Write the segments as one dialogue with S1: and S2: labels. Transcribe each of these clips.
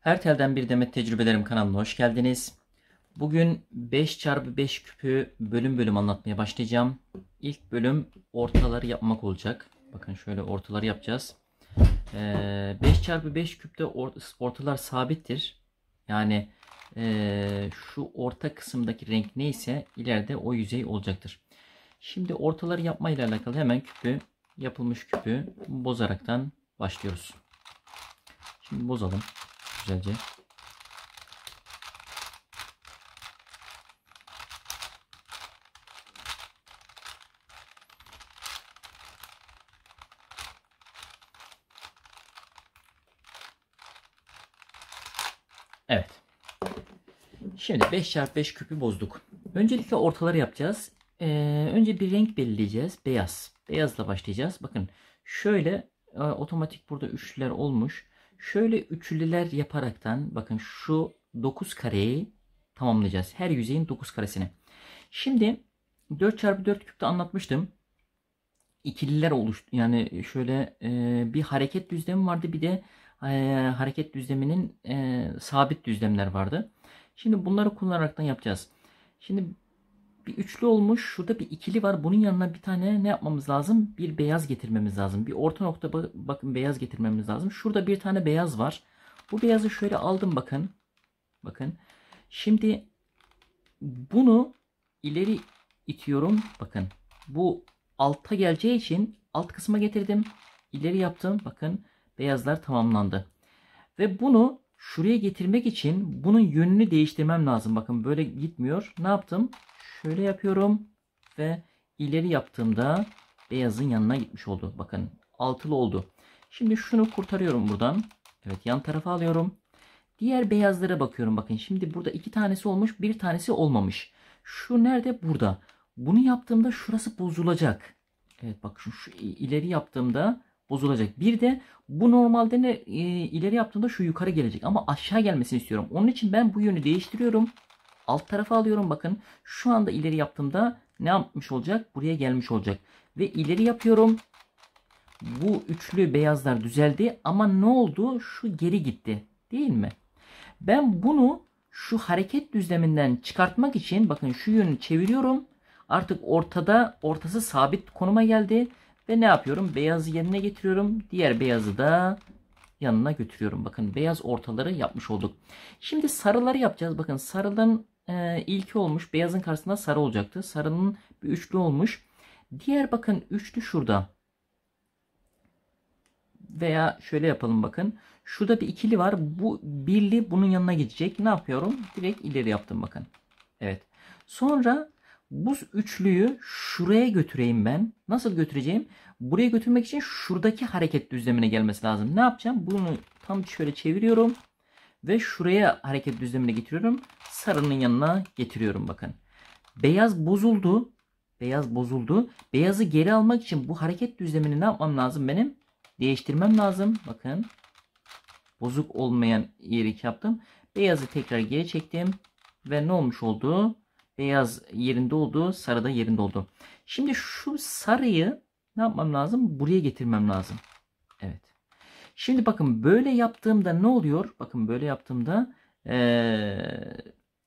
S1: Her telden bir demet tecrübelerim kanalına hoş geldiniz. Bugün 5x5 küpü bölüm bölüm anlatmaya başlayacağım. İlk bölüm ortaları yapmak olacak. Bakın şöyle ortaları yapacağız. 5x5 küpte ortalar sabittir. Yani şu orta kısımdaki renk neyse ileride o yüzey olacaktır. Şimdi ortaları yapma ile alakalı hemen yapılmış küpü bozaraktan başlıyoruz. Şimdi bozalım güzelce. Evet. Şimdi 5x5 küpü bozduk. Öncelikle ortaları yapacağız. Önce bir renk belirleyeceğiz. Beyaz. Beyazla başlayacağız. Bakın şöyle otomatik burada üçlüler olmuş. Şöyle üçlüler yaparaktan bakın şu 9 kareyi tamamlayacağız. Her yüzeyin 9 karesini. Şimdi 4x4 küpte anlatmıştım. İkililer oluştu. Yani şöyle bir hareket düzlemi vardı. Bir de hareket düzleminin sabit düzlemler vardı. Şimdi bunları kullanaraktan yapacağız. Şimdi bir üçlü olmuş. Şurada bir ikili var. Bunun yanına bir tane ne yapmamız lazım? Bir beyaz getirmemiz lazım. Bir orta nokta bakın beyaz getirmemiz lazım. Şurada bir tane beyaz var. Bu beyazı şöyle aldım bakın. Bakın. Şimdi bunu ileri itiyorum. Bakın. Bu alta geleceği için alt kısma getirdim. İleri yaptım. Bakın beyazlar tamamlandı. Ve bunu şuraya getirmek için bunun yönünü değiştirmem lazım. Bakın böyle gitmiyor. Ne yaptım? Şöyle yapıyorum. Ve ileri yaptığımda beyazın yanına gitmiş oldu. Bakın altılı oldu. Şimdi şunu kurtarıyorum buradan. Evet, yan tarafa alıyorum. Diğer beyazlara bakıyorum. Bakın şimdi burada iki tanesi olmuş, bir tanesi olmamış. Şu nerede? Burada. Bunu yaptığımda şurası bozulacak. Evet bak şu ileri yaptığımda bozulacak. Bir de bu normalde ileri yaptığımda şu yukarı gelecek ama aşağı gelmesini istiyorum. Onun için ben bu yönü değiştiriyorum. Alt tarafa alıyorum bakın. Şu anda ileri yaptığımda ne yapmış olacak? Buraya gelmiş olacak. Ve ileri yapıyorum. Bu üçlü beyazlar düzeldi ama ne oldu? Şu geri gitti. Değil mi? Ben bunu şu hareket düzleminden çıkartmak için bakın şu yönü çeviriyorum. Artık ortası sabit konuma geldi. Ve ne yapıyorum? Beyazı yerine getiriyorum. Diğer beyazı da yanına götürüyorum. Bakın beyaz ortaları yapmış olduk. Şimdi sarıları yapacağız. Bakın sarının ilki olmuş. Beyazın karşısında sarı olacaktı. Sarının bir üçlü olmuş. Diğer bakın üçlü şurada. Veya şöyle yapalım bakın. Şurada bir ikili var. Bu birli bunun yanına gidecek. Ne yapıyorum? Direkt ileri yaptım bakın. Evet. Sonra bu üçlüyü şuraya götüreyim ben. Nasıl götüreceğim? Buraya götürmek için şuradaki hareket düzlemine gelmesi lazım. Ne yapacağım? Bunu tam şöyle çeviriyorum. Ve şuraya hareket düzlemine getiriyorum. Sarının yanına getiriyorum bakın. Beyaz bozuldu. Beyaz bozuldu. Beyazı geri almak için bu hareket düzlemini ne yapmam lazım benim? Değiştirmem lazım. Bakın. Bozuk olmayan yeri yaptım. Beyazı tekrar geri çektim. Ve ne olmuş oldu? Beyaz yerinde oldu. Sarı da yerinde oldu. Şimdi şu sarıyı ne yapmam lazım? Buraya getirmem lazım. Evet. Şimdi bakın böyle yaptığımda ne oluyor? Bakın böyle yaptığımda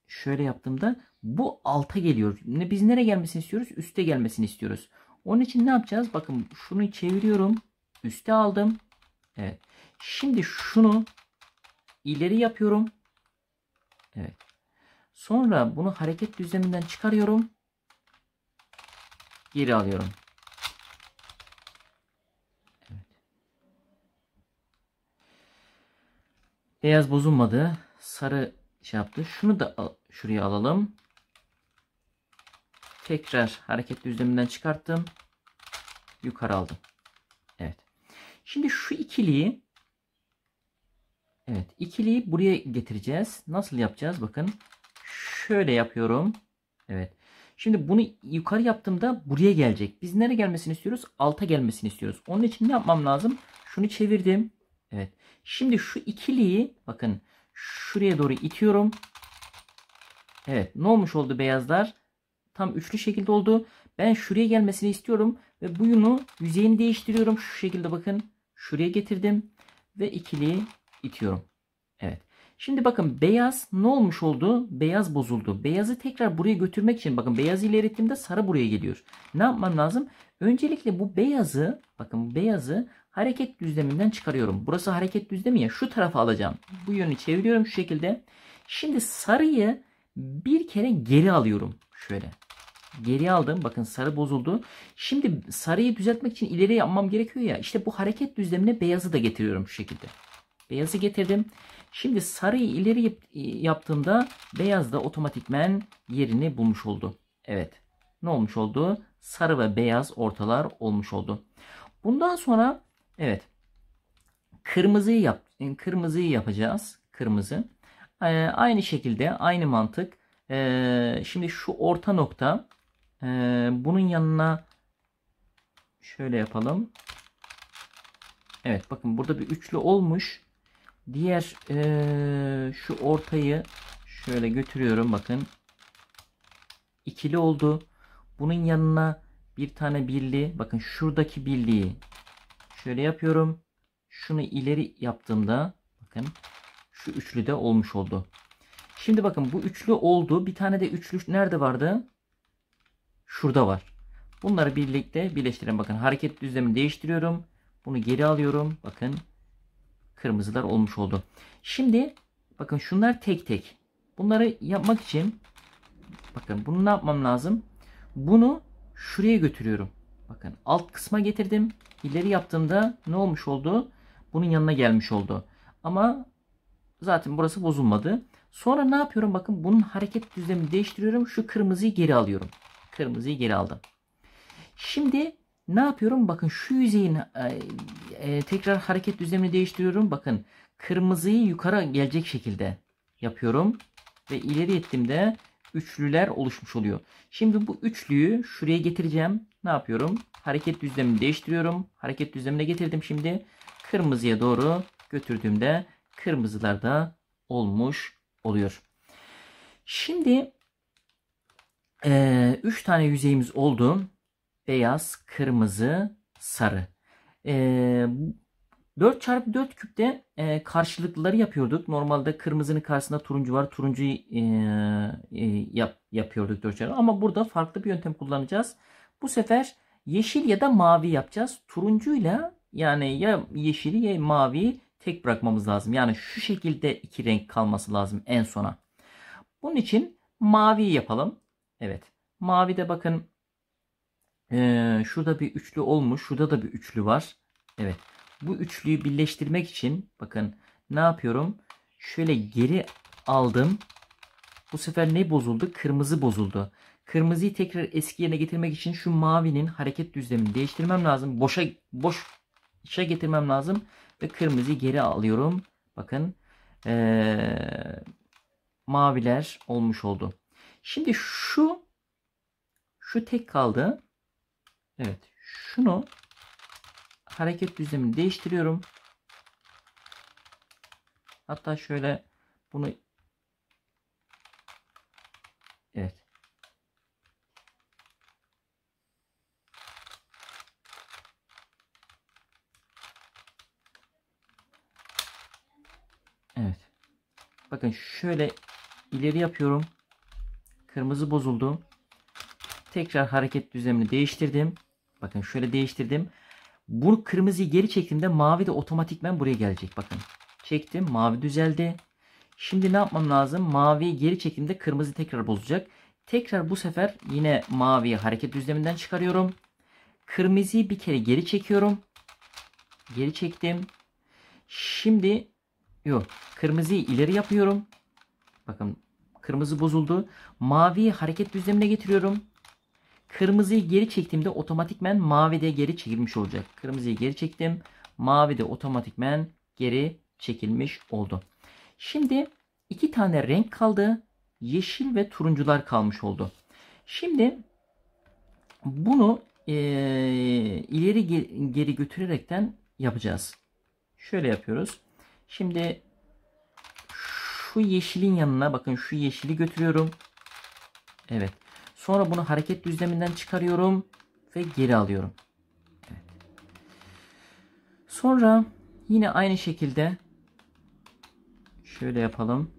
S1: şöyle yaptığımda bu alta geliyor. Biz nereye gelmesini istiyoruz? Üste gelmesini istiyoruz. Onun için ne yapacağız? Bakın şunu çeviriyorum. Üste aldım. Evet. Şimdi şunu ileri yapıyorum. Evet. Sonra bunu hareket düzleminden çıkarıyorum. Geri alıyorum. Evet. Beyaz bozulmadı. Sarı şey yaptı. Şunu da şuraya alalım. Tekrar hareket düzleminden çıkarttım. Yukarı aldım. Evet. Şimdi şu ikiliyi buraya getireceğiz. Nasıl yapacağız? Bakın. Şöyle yapıyorum. Evet. Şimdi bunu yukarı yaptığımda buraya gelecek. Biz nereye gelmesini istiyoruz? Alta gelmesini istiyoruz. Onun için ne yapmam lazım? Şunu çevirdim. Evet. Şimdi şu ikiliyi bakın şuraya doğru itiyorum. Evet. Ne olmuş oldu beyazlar? Tam üçlü şekilde oldu. Ben şuraya gelmesini istiyorum. Ve bunu yüzeyini değiştiriyorum. Şu şekilde bakın. Şuraya getirdim. Ve ikiliyi itiyorum. Evet. Şimdi bakın beyaz ne olmuş oldu? Beyaz bozuldu. Beyazı tekrar buraya götürmek için bakın beyazı ileri ittiğimde sarı buraya geliyor. Ne yapmam lazım? Öncelikle bu beyazı bakın beyazı hareket düzleminden çıkarıyorum. Burası hareket düzlemi ya, şu tarafa alacağım. Bu yönü çeviriyorum şu şekilde. Şimdi sarıyı bir kere geri alıyorum. Şöyle. Geri aldım. Bakın sarı bozuldu. Şimdi sarıyı düzeltmek için ileri yapmam gerekiyor ya. İşte bu hareket düzlemine beyazı da getiriyorum şu şekilde. Beyazı getirdim. Şimdi sarıyı ileri yaptığımda beyaz da otomatikmen yerini bulmuş oldu. Evet. Ne olmuş oldu? Sarı ve beyaz ortalar olmuş oldu. Bundan sonra evet. Kırmızıyı yapacağız. Kırmızı. Aynı şekilde aynı mantık. Şimdi şu orta nokta bunun yanına şöyle yapalım. Evet bakın burada bir üçlü olmuş. Diğer şu ortayı şöyle götürüyorum bakın. İkili oldu. Bunun yanına bir tane birli. Bakın şuradaki birliği şöyle yapıyorum. Şunu ileri yaptığımda bakın şu üçlü de olmuş oldu. Şimdi bakın bu üçlü oldu. Bir tane de üçlü nerede vardı? Şurada var. Bunları birlikte birleştirelim. Bakın hareket düzlemini değiştiriyorum. Bunu geri alıyorum. Bakın kırmızılar olmuş oldu. Şimdi bakın şunlar tek tek. Bunları yapmak için bakın bunu ne yapmam lazım? Bunu şuraya götürüyorum. Bakın alt kısma getirdim. İleri yaptığımda ne olmuş oldu? Bunun yanına gelmiş oldu. Ama zaten burası bozulmadı. Sonra ne yapıyorum? Bakın bunun hareket düzlemini değiştiriyorum. Şu kırmızıyı geri alıyorum. Kırmızıyı geri aldım. Şimdi ne yapıyorum? Bakın şu yüzeyin tekrar hareket düzlemini değiştiriyorum. Bakın kırmızıyı yukarı gelecek şekilde yapıyorum. Ve ileri ettiğimde üçlüler oluşmuş oluyor. Şimdi bu üçlüyü şuraya getireceğim. Ne yapıyorum? Hareket düzlemini değiştiriyorum. Hareket düzlemine getirdim şimdi. Kırmızıya doğru götürdüğümde kırmızılar da olmuş oluyor. Şimdi 3 tane yüzeyimiz oldu. Beyaz, kırmızı, sarı. 4x4 küpte karşılıklıları yapıyorduk. Normalde kırmızının karşısında turuncu var. Turuncuyu yapıyorduk 4x4. Ama burada farklı bir yöntem kullanacağız. Bu sefer yeşil ya da mavi yapacağız. Turuncuyla yani ya yeşili ya maviyi tek bırakmamız lazım. Yani şu şekilde iki renk kalması lazım en sona. Bunun için mavi yapalım. Evet. Mavi de bakın şurada bir üçlü olmuş. Şurada da bir üçlü var. Evet. Bu üçlüyü birleştirmek için bakın ne yapıyorum? Şöyle geri aldım. Bu sefer ne bozuldu? Kırmızı bozuldu. Kırmızıyı tekrar eski yerine getirmek için şu mavinin hareket düzlemini değiştirmem lazım. Boşa getirmem lazım. Ve kırmızıyı geri alıyorum. Bakın maviler olmuş oldu. Şimdi şu tek kaldı. Evet. Şunu hareket düzlemini değiştiriyorum. Hatta şöyle bunu evet. Evet. Bakın şöyle ileri yapıyorum. Kırmızı bozuldu. Tekrar hareket düzlemini değiştirdim. Bakın şöyle değiştirdim. Bu kırmızıyı geri çektiğimde mavi de otomatikmen buraya gelecek. Bakın çektim, mavi düzeldi. Şimdi ne yapmam lazım? Maviyi geri çektiğimde kırmızı tekrar bozacak. Tekrar bu sefer yine maviyi hareket düzleminden çıkarıyorum. Kırmızıyı bir kere geri çekiyorum. Geri çektim. Şimdi kırmızıyı ileri yapıyorum. Bakın kırmızı bozuldu. Maviyi hareket düzlemine getiriyorum. Kırmızıyı geri çektiğimde otomatikmen mavi de geri çekilmiş olacak. Kırmızıyı geri çektim. Mavi de otomatikmen geri çekilmiş oldu. Şimdi iki tane renk kaldı. Yeşil ve turuncular kalmış oldu. Şimdi bunu ileri geri götürerekten yapacağız. Şöyle yapıyoruz. Şimdi şu yeşilin yanına bakın şu yeşili götürüyorum. Evet. Sonra bunu hareket düzleminden çıkarıyorum ve geri alıyorum. Evet. Sonra yine aynı şekilde Şöyle yapalım.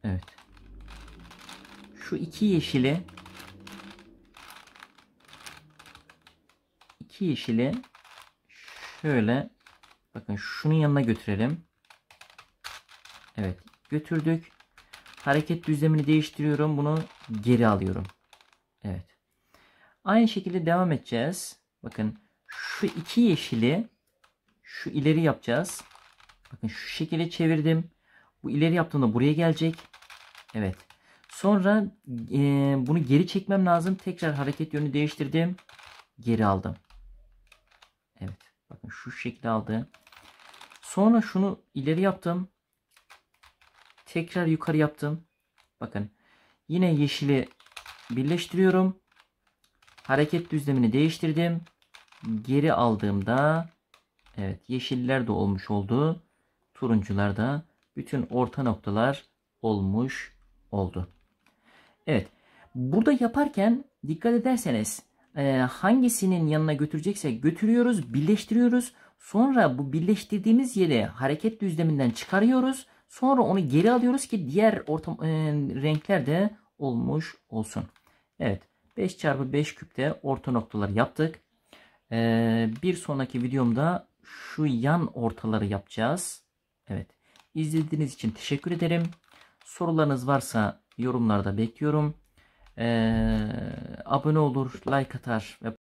S1: Evet. Şu iki yeşili şöyle bakın şunun yanına götürelim. Evet. Götürdük. Hareket düzlemini değiştiriyorum. Bunu geri alıyorum. Evet. Aynı şekilde devam edeceğiz. Bakın şu iki yeşili şu ileri yapacağız. Bakın şu şekilde çevirdim. Bu ileri yaptığımda buraya gelecek. Evet. Sonra bunu geri çekmem lazım. Tekrar hareket yönünü değiştirdim. Geri aldım. Evet. Bakın şu şekilde aldı. Sonra şunu ileri yaptım. Tekrar yukarı yaptım. Bakın. Yine yeşili birleştiriyorum. Hareket düzlemini değiştirdim. Geri aldığımda evet yeşiller de olmuş oldu. Turuncular da bütün orta noktalar olmuş oldu. Evet. Burada yaparken dikkat ederseniz hangisinin yanına götüreceksek götürüyoruz, birleştiriyoruz. Sonra bu birleştirdiğimiz yeri hareket düzleminden çıkarıyoruz. Sonra onu geri alıyoruz ki diğer renkler de olmuş olsun. Evet. 5x5 küpte orta noktaları yaptık. Bir sonraki videomda şu yan ortaları yapacağız. Evet. İzlediğiniz için teşekkür ederim. Sorularınız varsa yorumlarda bekliyorum. Abone olur, like atar ve